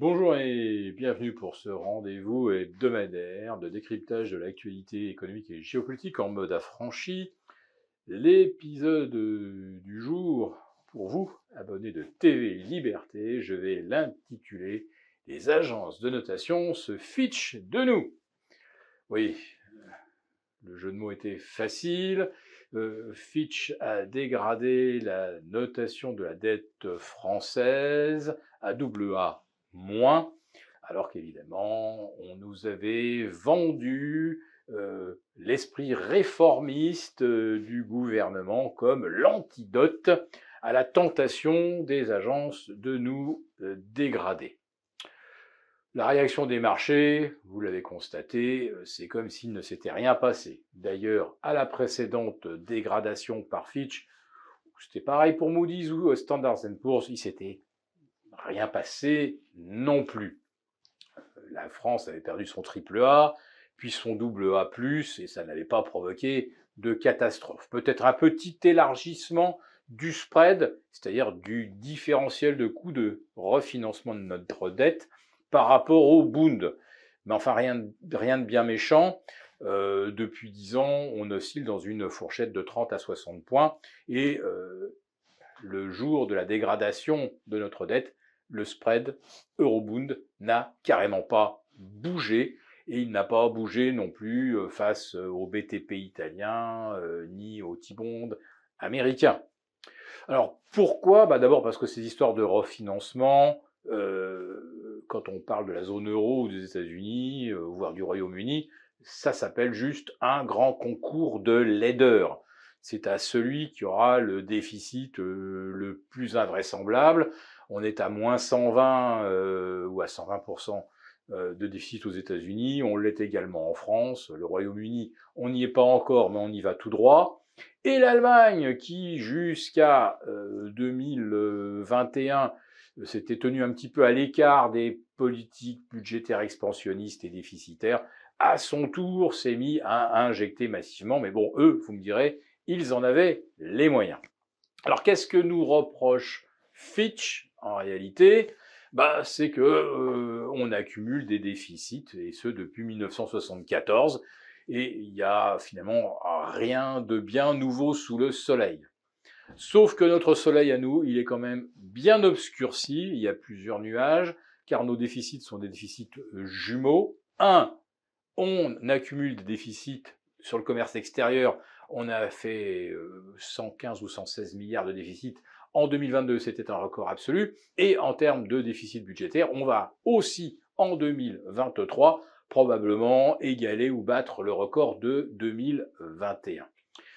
Bonjour et bienvenue pour ce rendez-vous hebdomadaire de décryptage de l'actualité économique et géopolitique en mode affranchi. L'épisode du jour, pour vous, abonnés de TV Liberté, je vais l'intituler Les agences de notation se fichent de nous. Oui, le jeu de mots était facile. Fitch a dégradé la notation de la dette française à double A moins, alors qu'évidemment, on nous avait vendu l'esprit réformiste du gouvernement comme l'antidote à la tentation des agences de nous dégrader. La réaction des marchés, vous l'avez constaté, c'est comme s'il ne s'était rien passé. D'ailleurs, à la précédente dégradation par Fitch, c'était pareil pour Moody's ou Standard & Poor's, il s'était rien passé non plus. La France avait perdu son triple A, puis son double A+, et ça n'avait pas provoqué de catastrophe. Peut-être un petit élargissement du spread, c'est-à-dire du différentiel de coût de refinancement de notre dette par rapport au Bund. Mais enfin, rien de bien méchant. Depuis 10 ans, on oscille dans une fourchette de 30 à 60 points, et le jour de la dégradation de notre dette, le spread Eurobond n'a carrément pas bougé, et il n'a pas bougé non plus face au BTP italien, ni au T-bond américain. Alors pourquoi? D'abord parce que ces histoires de refinancement, quand on parle de la zone euro ou des États-Unis, voire du Royaume-Uni, ça s'appelle juste un grand concours de laideur. C'est à celui qui aura le déficit le plus invraisemblable. On est à moins 120 ou à 120% de déficit aux États-Unis. On l'est également en France. Le Royaume-Uni, on n'y est pas encore, mais on y va tout droit. Et l'Allemagne, qui jusqu'à 2021 s'était tenue un petit peu à l'écart des politiques budgétaires expansionnistes et déficitaires, à son tour s'est mis à injecter massivement. Mais bon, eux, vous me direz, ils en avaient les moyens. Alors qu'est-ce que nous reproche Fitch en réalité? C'est que on accumule des déficits, et ce depuis 1974, et il y a finalement rien de bien nouveau sous le soleil. Sauf que notre soleil à nous, il est quand même bien obscurci, il y a plusieurs nuages, car nos déficits sont des déficits jumeaux. Un, on accumule des déficits sur le commerce extérieur. On a fait 115 ou 116 milliards de déficit. En 2022, c'était un record absolu. Et en termes de déficit budgétaire, on va aussi, en 2023, probablement égaler ou battre le record de 2021.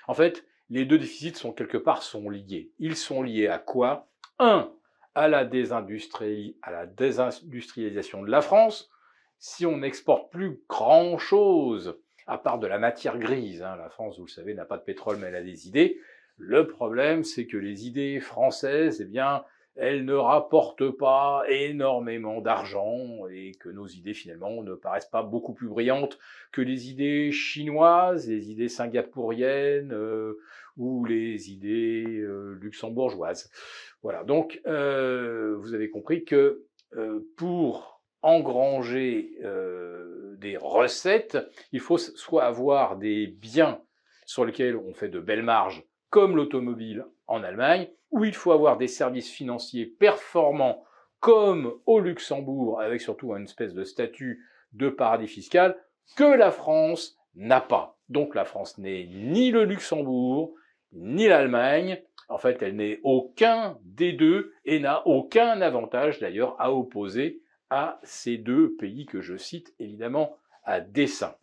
En fait, les deux déficits sont quelque part liés. Ils sont liés à quoi? Un, à la désindustrialisation de la France. Si on n'exporte plus grand-chose, à part de la matière grise, la France, vous le savez, n'a pas de pétrole, mais elle a des idées. Le problème, c'est que les idées françaises, elles ne rapportent pas énormément d'argent, et que nos idées, finalement, ne paraissent pas beaucoup plus brillantes que les idées chinoises, les idées singapouriennes, ou les idées luxembourgeoises. Voilà, donc vous avez compris que pour engranger des recettes, il faut soit avoir des biens sur lesquels on fait de belles marges, comme l'automobile en Allemagne, ou il faut avoir des services financiers performants, comme au Luxembourg, avec surtout une espèce de statut de paradis fiscal, que la France n'a pas. Donc la France n'est ni le Luxembourg, ni l'Allemagne. En fait, elle n'est aucun des deux et n'a aucun avantage d'ailleurs à opposer à ces deux pays que je cite évidemment à dessein.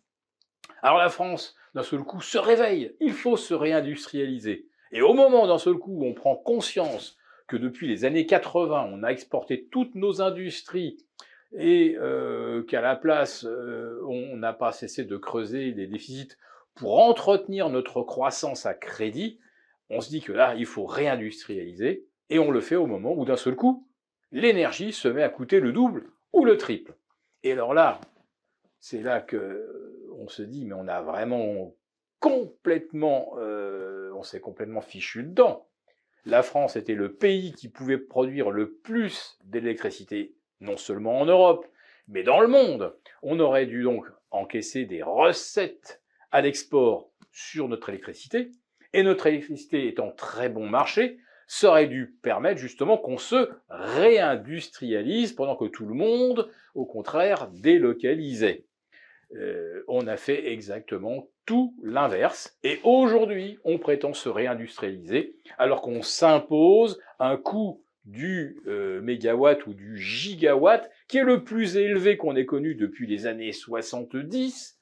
Alors la France, d'un seul coup, se réveille. Il faut se réindustrialiser. Et au moment, d'un seul coup, où on prend conscience que depuis les années 80, on a exporté toutes nos industries, et qu'à la place, on n'a pas cessé de creuser des déficits pour entretenir notre croissance à crédit, on se dit que là, il faut réindustrialiser, et on le fait au moment où, d'un seul coup, l'énergie se met à coûter le double ou le triple. Et alors là, c'est là que on se dit, mais on a vraiment complètement, on s'est complètement fichu dedans. La France était le pays qui pouvait produire le plus d'électricité non seulement en Europe, mais dans le monde. On aurait dû donc encaisser des recettes à l'export sur notre électricité, et notre électricité étant très bon marché, ça aurait dû permettre justement qu'on se réindustrialise pendant que tout le monde, au contraire, délocalisait. On a fait exactement tout l'inverse, et aujourd'hui, on prétend se réindustrialiser, alors qu'on s'impose un coût du mégawatt ou du gigawatt, qui est le plus élevé qu'on ait connu depuis les années 70.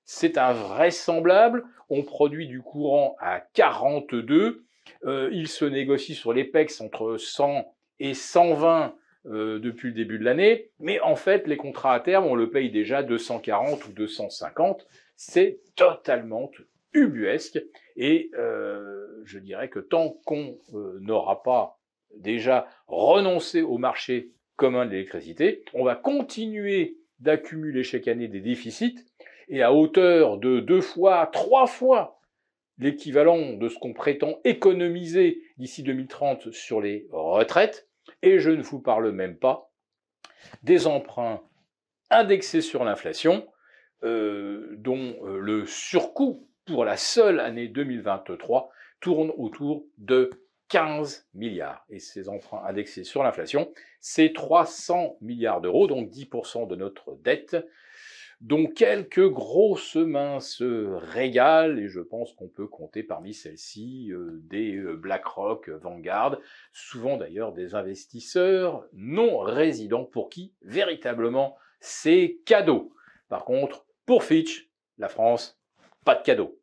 C'est invraisemblable, on produit du courant à 42, il se négocie sur les PEX entre 100 et 120 depuis le début de l'année, mais en fait, les contrats à terme, on le paye déjà 240 ou 250, c'est totalement ubuesque, et je dirais que tant qu'on n'aura pas déjà renoncé au marché commun de l'électricité, on va continuer d'accumuler chaque année des déficits, et à hauteur de 2 fois, 3 fois l'équivalent de ce qu'on prétend économiser d'ici 2030 sur les retraites, et je ne vous parle même pas des emprunts indexés sur l'inflation, dont le surcoût pour la seule année 2023 tourne autour de 15 milliards. Et ces emprunts indexés sur l'inflation, c'est 300 milliards d'euros, donc 10% de notre dette, dont quelques grosses mains se régalent, et je pense qu'on peut compter parmi celles-ci des BlackRock, Vanguard, souvent d'ailleurs des investisseurs non résidents pour qui, véritablement, c'est cadeau. Par contre, pour Fitch, la France, pas de cadeau.